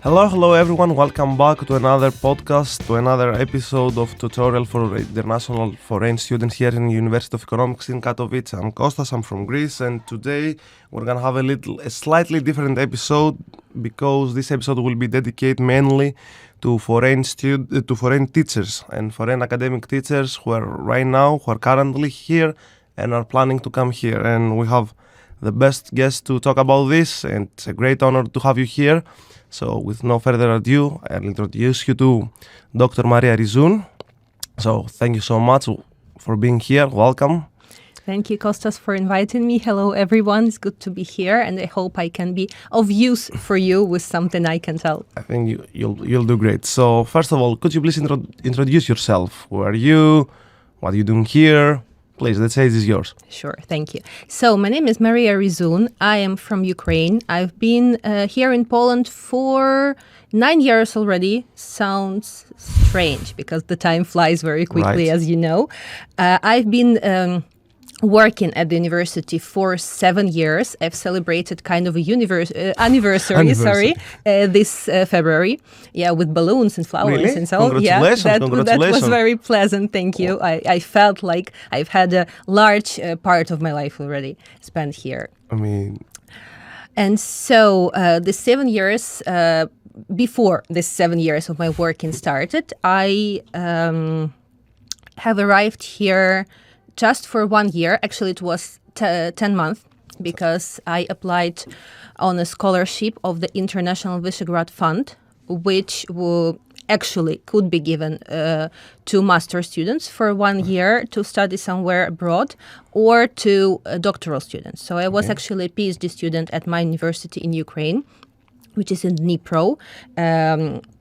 Hello everyone, welcome back to another podcast, to another episode of tutorial for international foreign students here in the University of Economics in Katowice. I'm Kostas, I'm from Greece, and today we're gonna have a slightly different episode because this episode will be dedicated mainly to foreign teachers and foreign academic teachers who are currently here and are planning to come here. And we have the best guest to talk about this, and it's a great honor to have you here. So with no further ado, I'll introduce you to Dr. Mariia Rizun. So thank you so much for being here. Welcome. Thank you, Kostas, for inviting me. Hello, everyone. It's good to be here, and I hope I can be of use for you with something I can tell. I think you'll do great. So first of all, could you please introduce yourself? Who are you? What are you doing here? Please, let's say this is yours. Sure, thank you. So my name is Mariia Rizun. I am from Ukraine. I've been here in Poland for 9 years already. Sounds strange because the time flies very quickly, Right. as you know. I've been working at the university for 7 years. I've celebrated kind of a anniversary this February. Yeah, with balloons and flowers Really? and so. Congratulations, Yeah, that congratulations. was very pleasant. Thank you. I felt like I've had a large part of my life already spent here. And so the 7 years, before the 7 years of my working started, I have arrived here just for 1 year. Actually, it was 10 months because I applied on a scholarship of the International Visegrad Fund, which actually could be given to master students for 1 year to study somewhere abroad or to doctoral students. So I was actually a PhD student at my university in Ukraine, which is in Dnipro.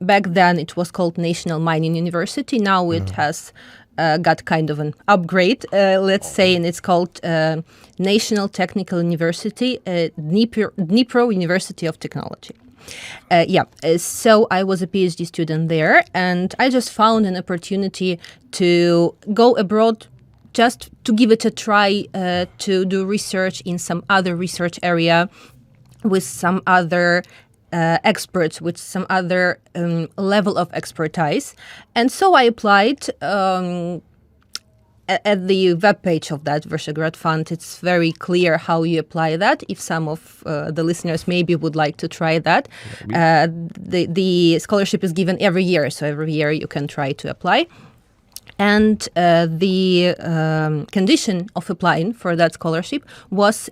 Back then it was called National Mining University. Now it has got kind of an upgrade, let's say, and it's called National Technical University, Dnipro University of Technology. So I was a PhD student there, and I just found an opportunity to go abroad just to give it a try, to do research in some other research area with some other experts, with some other level of expertise. And so I applied at the webpage of that Visegrad Fund. It's very clear how you apply that. If some of the listeners maybe would like to try that. The scholarship is given every year, so every year you can try to apply. And the condition of applying for that scholarship was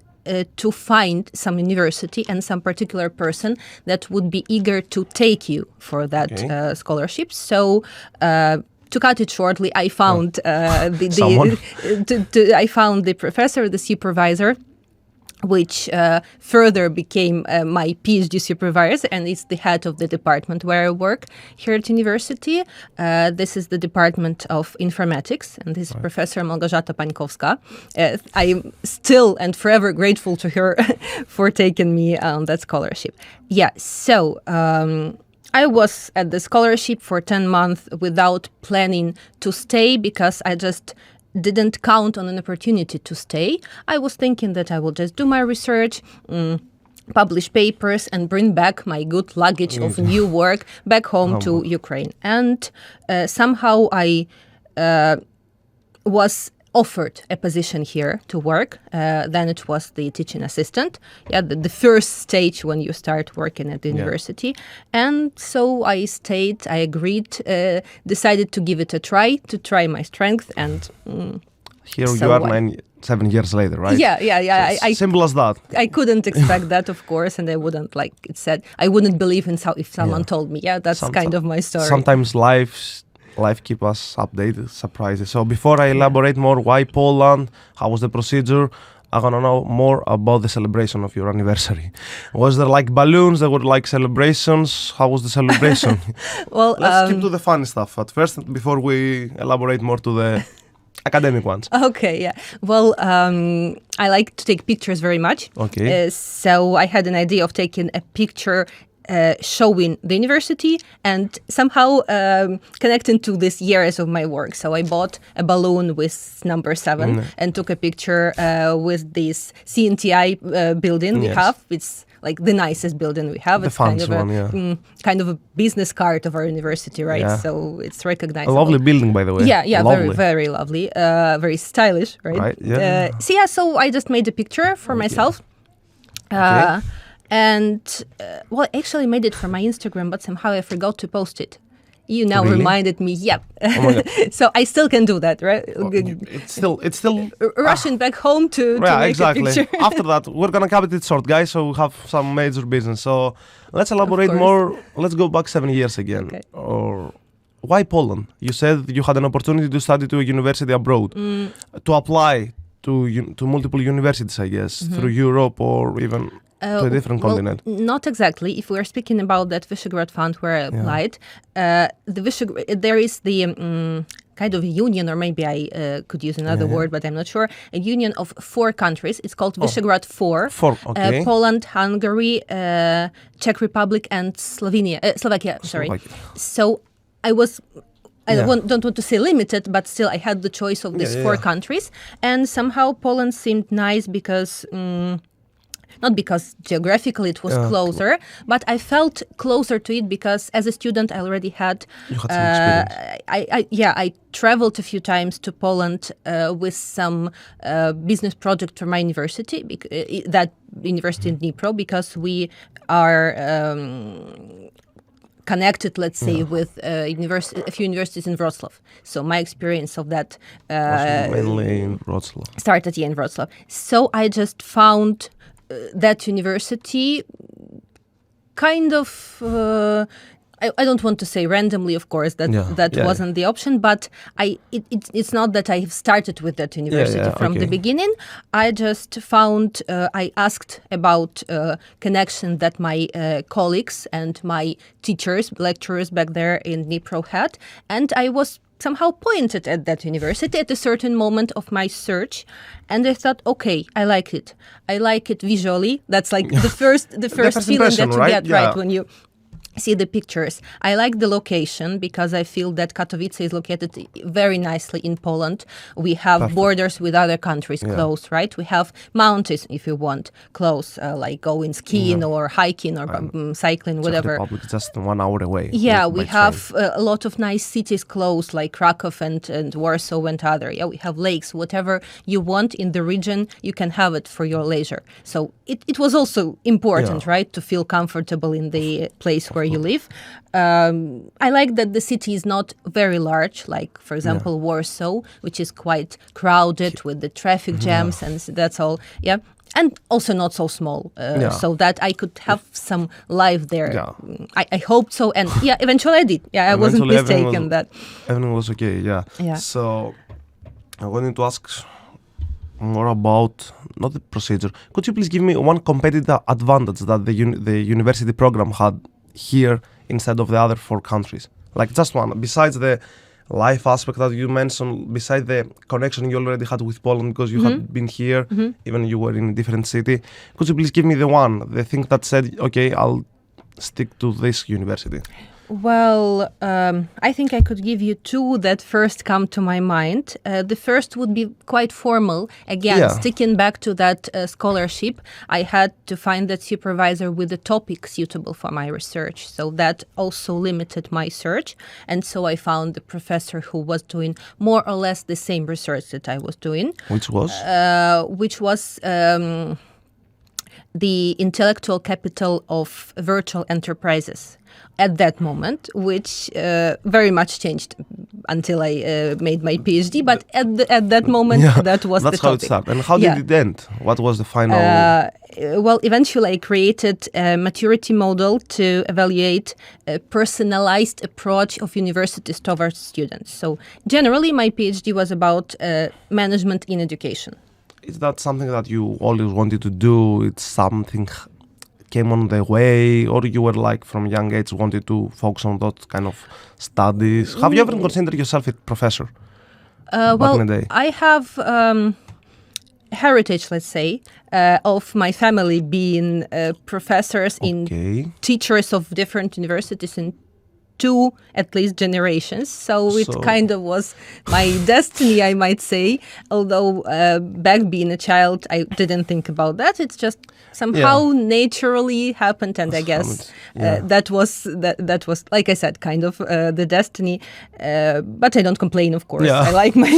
to find some university and some particular person that would be eager to take you for that scholarship. So to cut it shortly, I found I found the professor, the supervisor, which further became my PhD supervisor, and is the head of the department where I work here at university. This is the Department of Informatics, and this is Professor Małgorzata Pańkowska. I'm still and forever grateful to her for taking me on that scholarship. Yeah, so I was at the scholarship for 10 months without planning to stay because I just didn't count on an opportunity to stay. I was thinking that I will just do my research, publish papers, and bring back my good luggage of new work back home to Ukraine. And somehow I was offered a position here to work. Then it was the teaching assistant. Yeah, the first stage when you start working at the university. And so I stayed, I agreed, decided to give it a try, to try my strength. And here so you are 7 years later, right? Yeah. So simple as that. I couldn't expect that, of course, and I wouldn't, like it said, I wouldn't believe in if someone told me. Yeah, that's kind of my story. Sometimes life keep us updated, surprises. So before I elaborate more, why Poland, how was the procedure, I want to know more about the celebration of your anniversary. Was there like balloons? There were like celebrations? How was the celebration? Well, let's keep to the fun stuff at first before we elaborate more to the academic ones. Okay, yeah. Well, I like to take pictures very much. Okay. So I had an idea of taking a picture showing the university and somehow connecting to these years of my work. So I bought a balloon with number 7 and took a picture with this CNTI building we have. It's like the nicest building we have. The It's kind fancy of one, kind of a business card of our university, right? Yeah. So it's A recognizable. lovely building, by the way. Yeah, lovely. very, very lovely, very stylish, right? Right, yeah. So I just made a picture for myself. Okay. And well, I actually made it for my Instagram, but somehow I forgot to post it. You now Really? reminded me. Yep. Oh my God. So I still can do that, right? It's still Rushing back home to make exactly. a picture. After that, we're gonna cut it short, guys. So we have some major business. So let's elaborate course. more. Let's go back 7 years again. Okay. Or why Poland? You said you had an opportunity to study to a university abroad, to apply to multiple universities, I guess, through Europe or even to a different continent. Not exactly. If we're speaking about that Visegrad Fund where I applied, there is the kind of union, or maybe I could use another word, but I'm not sure, a union of 4 countries. It's called Visegrad 4. Okay. Poland, Hungary, Czech Republic, and Slovakia. Sorry. So I was... don't want to say limited, but still I had the choice of these 4 countries. And somehow Poland seemed nice because... not because geographically it was closer, but I felt closer to it because as a student I already had... You had some experience. I traveled a few times to Poland with some business project for my university, that university in Dnipro, because we are... connected, let's say, with a few universities in Wrocław. So my experience of that mainly in Wrocław. Started in Wrocław. So I just found that university kind of... I don't want to say randomly, of course, that wasn't the option, but it's not that I started with that university from the beginning. I just found, I asked about connection that my colleagues and my teachers, lecturers back there in Dnipro had, and I was somehow pointed at that university at a certain moment of my search, and I thought, okay, I like it. I like it visually. That's like the first feeling that you get, right, when you see the pictures. I like the location because I feel that Katowice is located very nicely in Poland. We have borders with other countries close, right? We have mountains, if you want, close, like going skiing or hiking or cycling, whatever. Czech Republic is just 1 hour away. Yeah, we have a lot of nice cities close, like Krakow and Warsaw and other. Yeah, we have lakes. Whatever you want in the region, you can have it for your leisure. So it was also important, right, to feel comfortable in the place where you live. I like that the city is not very large, like, for example, Warsaw, which is quite crowded with the traffic jams and that's all. Yeah. And also not so small, so that I could have some life there. Yeah. I hoped so, and eventually I did. Yeah, I wasn't mistaken that. Everything was okay, yeah. So I wanted to ask more about, not the procedure. Could you please give me one competitive advantage that the university program had here instead of the other 4 countries? Like just one, besides the life aspect that you mentioned, besides the connection you already had with Poland because you had been here, even you were in a different city. Could you please give me the thing that said, okay, I'll stick to this university? Well, I think I could give you 2 that first come to my mind. The first would be quite formal. Again, sticking back to that scholarship, I had to find that supervisor with a topic suitable for my research. So that also limited my search. And so I found the professor who was doing more or less the same research that I was doing. Which was? The intellectual capital of virtual enterprises at that moment, which very much changed until I made my PhD. But at that moment, that was the topic. That's how it started. And how did it end? What was the final? Well, eventually I created a maturity model to evaluate a personalized approach of universities towards students. So generally, my PhD was about management in education. Is that something that you always wanted to do? It's something came on the way, or you were like from young age wanted to focus on that kind of studies? Have you ever considered yourself a professor? Back in the day? I have heritage, let's say, of my family being professors in teachers of different universities in 2 at least generations. So it kind of was my destiny, I might say. Although back being a child, I didn't think about that. It's just somehow naturally happened, and I guess that was like I said, kind of the destiny. But I don't complain, of course. I like my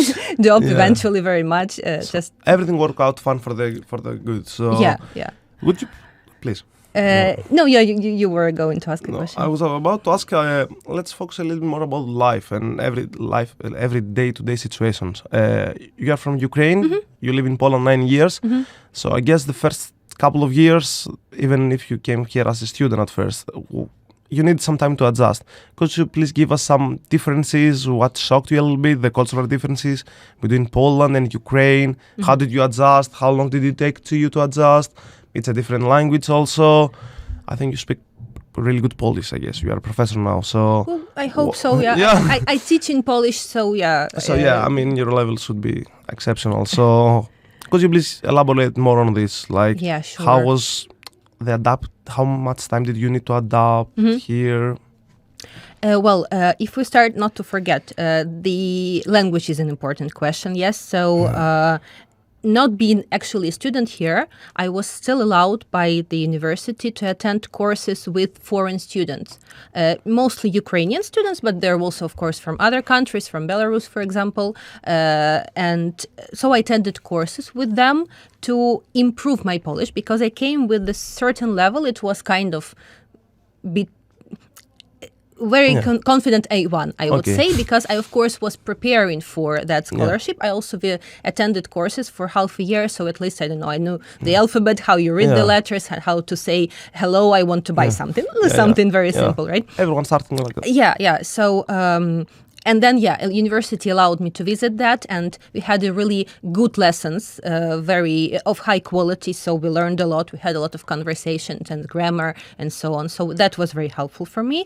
job eventually very much. Just everything worked out fun for the good. So yeah. Would you please? You were going to ask a question. I was about to ask. Let's focus a little bit more about life and every day-to-day situations. You are from Ukraine. You live in Poland 9 years. So I guess the first couple of years, even if you came here as a student at first, you need some time to adjust. Could you please give us some differences? What shocked you a little bit? The cultural differences between Poland and Ukraine. How did you adjust? How long did it take to you to adjust? It's a different language also. I think you speak really good Polish, I guess. You are a professor now, so... Well, I hope so, yeah. I teach in Polish, so yeah. So I mean, your level should be exceptional. So could you please elaborate more on this? Like, sure. How was how much time did you need to adapt here? If we start, not to forget, the language is an important question, yes. So not being actually a student here, I was still allowed by the university to attend courses with foreign students, mostly Ukrainian students, but there were also, of course, from other countries, from Belarus, for example. And so I attended courses with them to improve my Polish, because I came with a certain level. It was kind of very confident A1, I would say, because I, of course, was preparing for that scholarship. I also attended courses for half a year, so at least, I don't know, I knew the alphabet, how you read the letters, how to say, hello, I want to buy something. Something very simple, right? Everyone's starting like that. Yeah. So... and then, university allowed me to visit that, and we had a really good lessons, very of high quality. So we learned a lot. We had a lot of conversations and grammar and so on. So that was very helpful for me.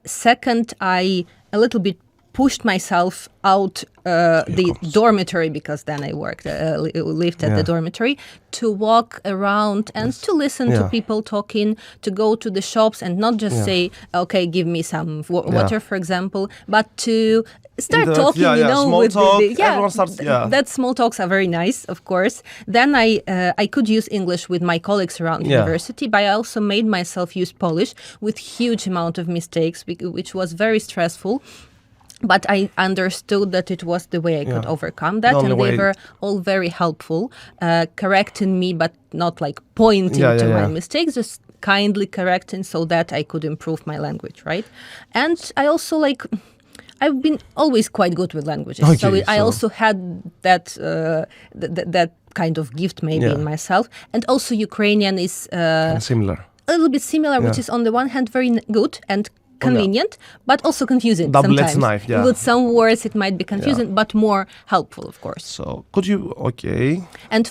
Second, I a little bit pushed myself out the dormitory, because then I worked, lived at the dormitory, to walk around and to listen to people talking, to go to the shops and not just say, okay, give me some water, for example, but to start talking, small with talk, everyone starts, that small talks are very nice, of course. Then I could use English with my colleagues around university, but I also made myself use Polish with huge amount of mistakes, which was very stressful. But I understood that it was the way I could overcome that, and they were all very helpful, correcting me, but not like pointing to my mistakes, just kindly correcting so that I could improve my language, right? And I also I've been always quite good with languages, I also had that that kind of gift maybe in myself. And also Ukrainian is similar, a little bit similar, which is on the one hand very good and convenient, but also confusing double-edged sometimes. knife, With some words it might be confusing, but more helpful, of course. So could you, And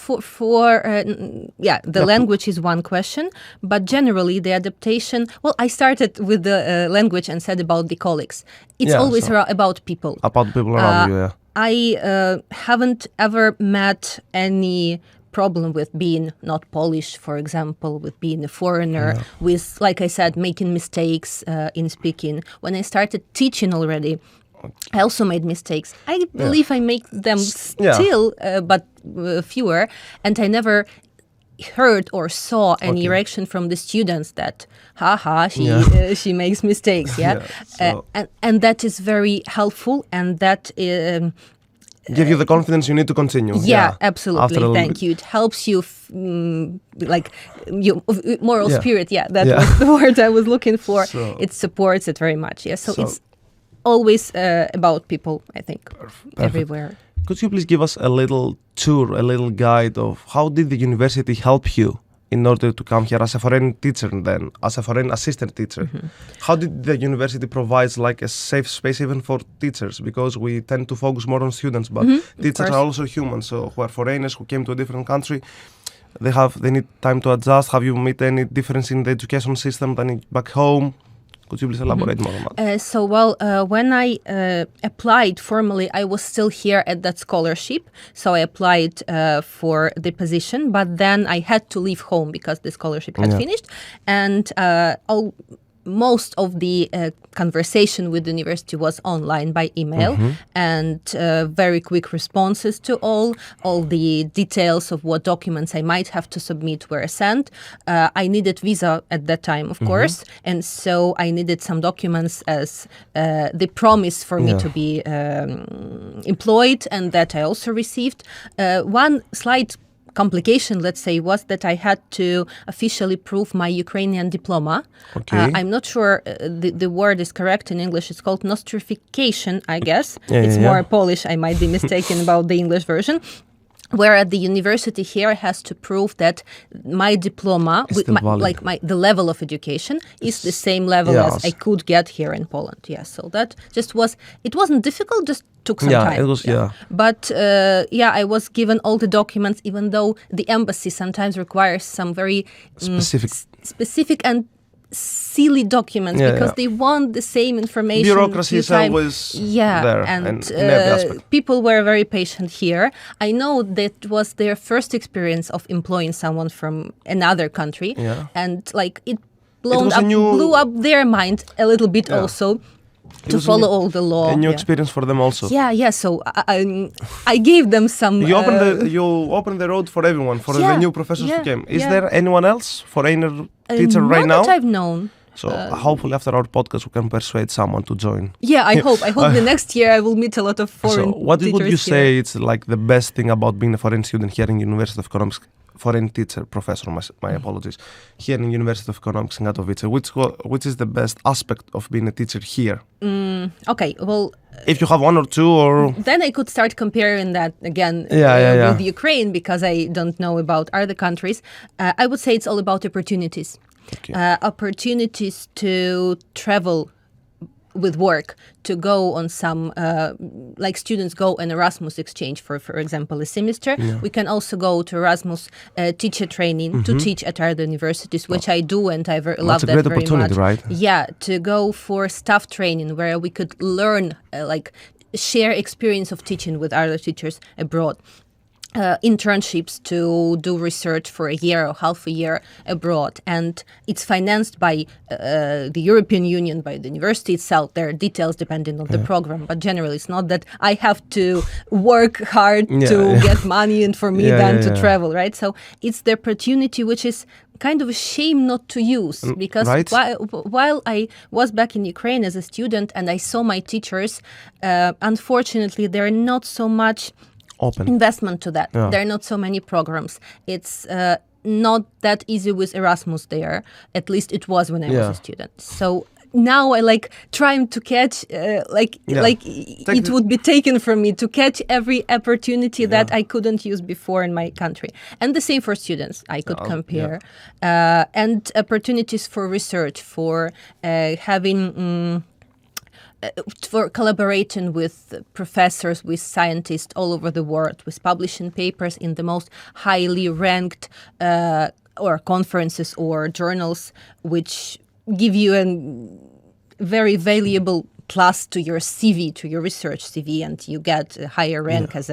the language is one question, but generally the adaptation, I started with the language and said about the colleagues. It's always about people. About people around you, I haven't ever met any problem with being not Polish, for example, with being a foreigner, with, like I said, making mistakes in speaking. When I started teaching already, I also made mistakes. I believe I make them still, but fewer, and I never heard or saw any reaction from the students that, she makes mistakes, and that is very helpful, and that give you the confidence you need to continue. Absolutely. Thank you. It helps you, moral spirit. That was the word I was looking for. So, it supports it very much. So it's always about people, I think, everywhere. Could you please give us a little tour, a little guide of how did the university help you in order to come here as a foreign teacher, then as a foreign assistant teacher? How did the university provide a safe space even for teachers? Because we tend to focus more on students, but teachers are also humans, so who are foreigners who came to a different country. They need time to adjust. Have you met any difference in the education system than back home? Could you please elaborate more on that? When I applied formally, I was still here at that scholarship. So I applied for the position, but then I had to leave home because the scholarship had finished. And most of the conversation with the university was online by email, and very quick responses to all the details of what documents I might have to submit were sent. I needed visa at that time, of course, and so I needed some documents as the promise for me to be employed, and that I also received. One slight complication, let's say, was that I had to officially prove my Ukrainian diploma. Okay. I'm not sure the word is correct in English. It's called nostrification, I guess. It's more Polish. I might be mistaken about the English version. Where at the university here has to prove that my diploma, the level of education, is the same level as I could get here in Poland. Yeah, so that just it wasn't difficult, just took some time. It was, But I was given all the documents, even though the embassy sometimes requires some very specific and silly documents because they want the same information. Bureaucracy is always there, and in every aspect. People were very patient here. I know that was their first experience of employing someone from another country, and it blew up their mind a little bit also. To follow all the law. A new experience for them also. Yeah. So I gave them some. You opened the road for everyone, for the new professors who came. Is there anyone else, foreigner teacher right now? Not that I've known. So hopefully after our podcast we can persuade someone to join. Yeah, I hope. I hope the next year I will meet a lot of foreign teachers. So what would you say it's like the best thing about being a foreign student here in University of Economics? Foreign teacher, professor, my apologies, here in University of Economics in Katowice. Which is the best aspect of being a teacher here? Okay, well... If you have one or two, or... Then I could start comparing that again with Ukraine, because I don't know about other countries. I would say it's all about opportunities. Okay. Opportunities to travel with work, to go on some, like students go on Erasmus exchange for example, a semester. We can also go to Erasmus teacher training to teach at other universities, which I do, and I love that very much. That's a great opportunity, right? Yeah, to go for staff training where we could learn, share experience of teaching with other teachers abroad. Internships to do research for a year or half a year abroad, and it's financed by the European Union, by the university itself. There are details depending on the program, but generally it's not that I have to work hard to get money and for me to travel, right? So it's the opportunity which is kind of a shame not to use, because while I was back in Ukraine as a student and I saw my teachers, unfortunately there are not so much investment to that. There are not so many programs. It's not that easy with Erasmus there. At least it was when I was a student. So now I trying to catch, it would be taken from me to catch every opportunity that I couldn't use before in my country. And the same for students. I could compare. And opportunities for research, for having... for collaborating with professors, with scientists all over the world, with publishing papers in the most highly ranked or conferences or journals, which give you a very valuable plus to your CV, to your research CV, and you get a higher rank as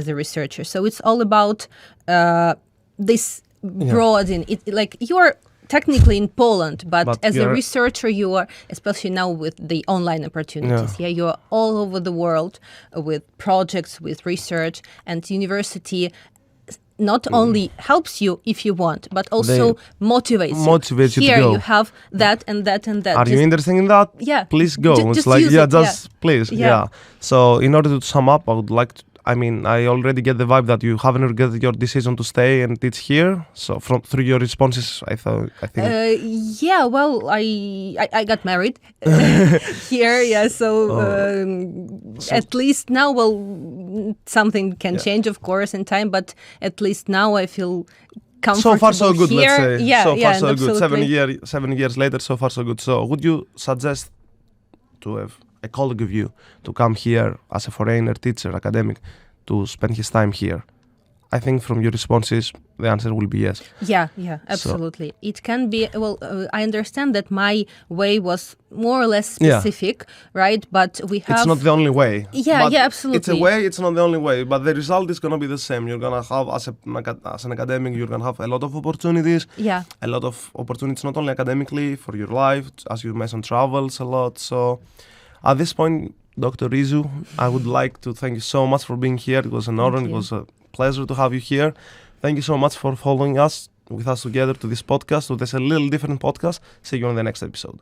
a researcher. So it's all about this broadening. You're technically in Poland, but as a researcher, you are, especially now with the online opportunities, you are all over the world with projects, with research, and university not only helps you if you want, but also motivates you. Here you have that and that and that. Are you interested in that? Yeah. Please go. Please. Yeah. So in order to sum up, I would like to, I already get the vibe that you haven't regretted your decision to stay and teach here. So through your responses, I think. I got married here. So at least now, something can change, of course, in time. But at least now, I feel comfortable. So far, so good. Here. Let's say. Yeah, so far, so good. absolutely. 7 years later, so far, so good. So would you suggest to have a colleague of you to come here as a foreigner teacher, academic, to spend his time here I think from your responses, the answer will be yes. Yeah, absolutely. It can be, I understand that my way was more or less specific, right? But we have... It's not the only way. Yeah, absolutely. It's a way, it's not the only way. But the result is going to be the same. You're going to have, as an academic, you're going to have a lot of opportunities. Yeah. A lot of opportunities, not only academically, for your life, as you mentioned, travels a lot. So at this point, Dr. Rizun, I would like to thank you so much for being here. It was an honor. It was a pleasure to have you here. Thank you so much for following us with us together to this podcast. So there's a little different podcast. See you on the next episode.